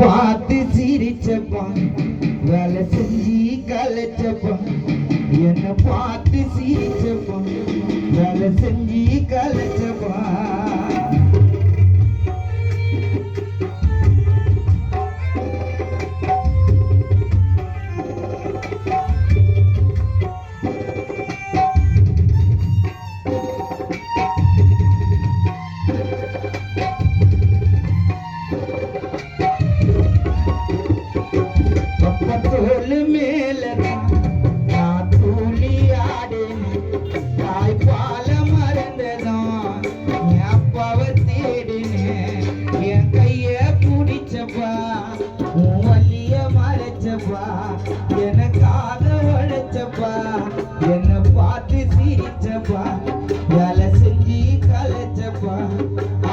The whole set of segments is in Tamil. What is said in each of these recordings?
பார்த்து சிரிச்சப்பா வேலை செஞ்சு கலைச்சப்பா என்ன பார்த்து சிரிச்சப்பா வேலை செஞ்சு கலைச்சப்பா எனக்காக உழைச்சப்பா என்ன பார்த்து சிரிச்சப்பா வேலை செஞ்சு கலைச்சப்பா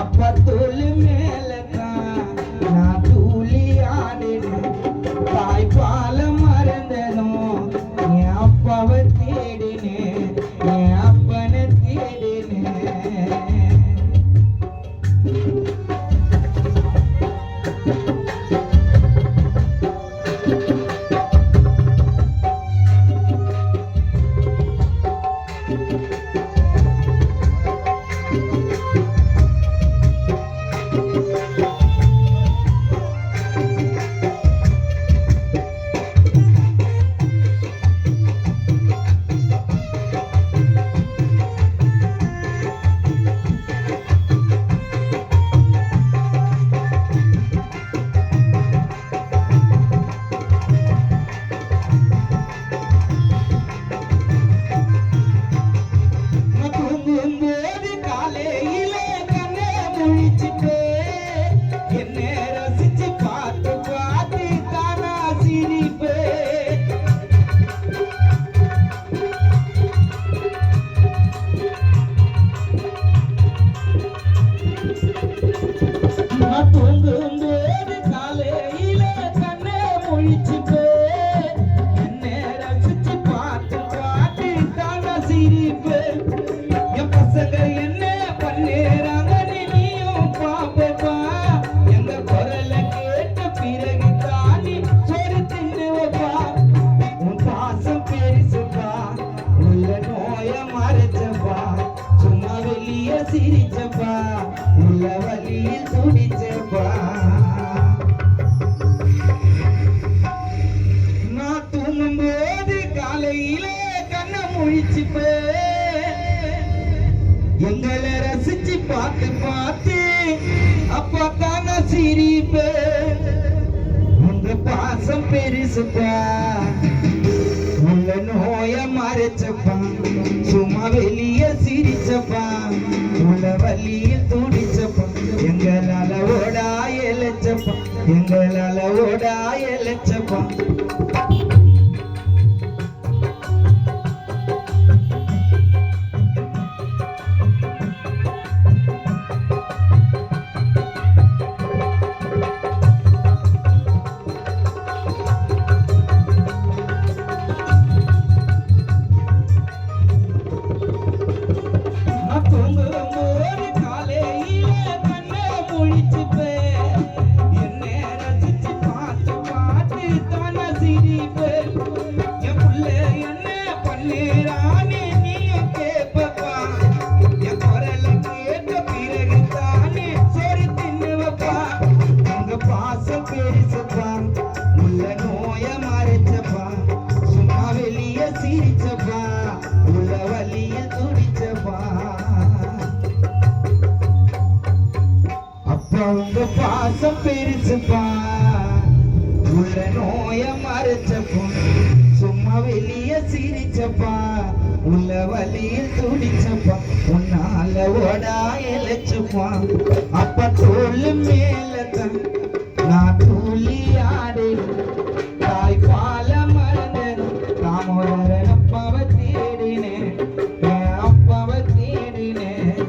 அப்பா தோல் மேலதான் நான் தூளி ஆடினேன் தாய்ப்பால மறந்ததும் என் அப்பாவை தேடினேன் என் அப்பனை தேடினேன் சிரிச்சப்பா உள்ள வழியில் துடிச்சப்பா நான் தூங்கும் போது காலையில கண்ண முழிச்சுப்பே எங்களை ரசிச்சு பார்த்து பார்த்து அப்பா தான சிரிப்பே உங்க பாசம் பெருசுப்பா உள்ள நோய மறைச்சப்பா சும்மா வெளிய சிரிச்சப்பா உள்ள வழியில் துடிச்சப்பா எங்களால ஓடா எலச்சப்பா எங்களால ஓடா எலச்சப்பா உங்க பாசம் பெருசுப்பா உள்ள நோய மறைச்சப்பா சும்மா வெளிய சிரிச்சப்பா உள்ள வழியில் துடிச்சப்பா உன்னால ஓடா எழச்சப்பா அப்ப தோல் மேலதான் நான் தூளி ஆடு தாய்ப்பால மறந்தேன் தாமோதரன் அப்பாவை தேடினேன் அப்பாவை தேடினேன்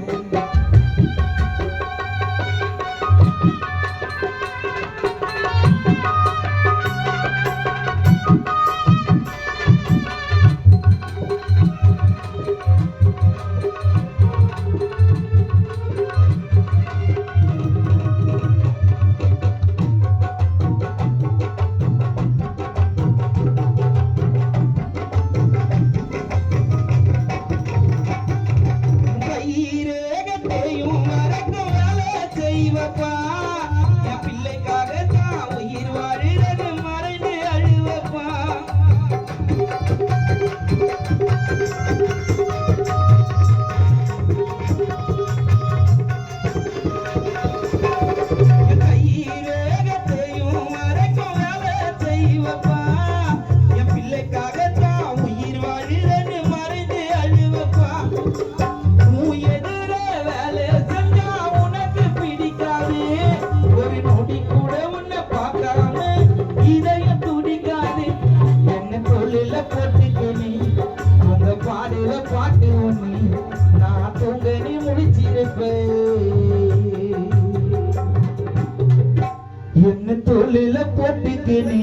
ஒன்னு தோளில போட்டுக்கினே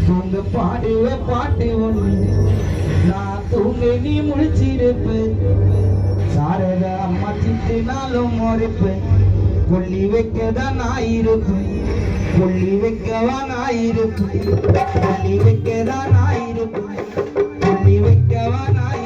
தூங்க பாடுவ பாட்டு ஒண்ணு நான் தூங்க நீ முழிச்சிருப்பேன் சாரத அம்மா திட்டினாலும் முறைப்பேன் கொல்லி வைக்கதான் நான் இருப்பேன் கொல்லி வைக்கவா நான் இருப்பேன் கொல்லி வைக்கதான் நான் இருப்பேன் கொல்லி வைக்கவா நான்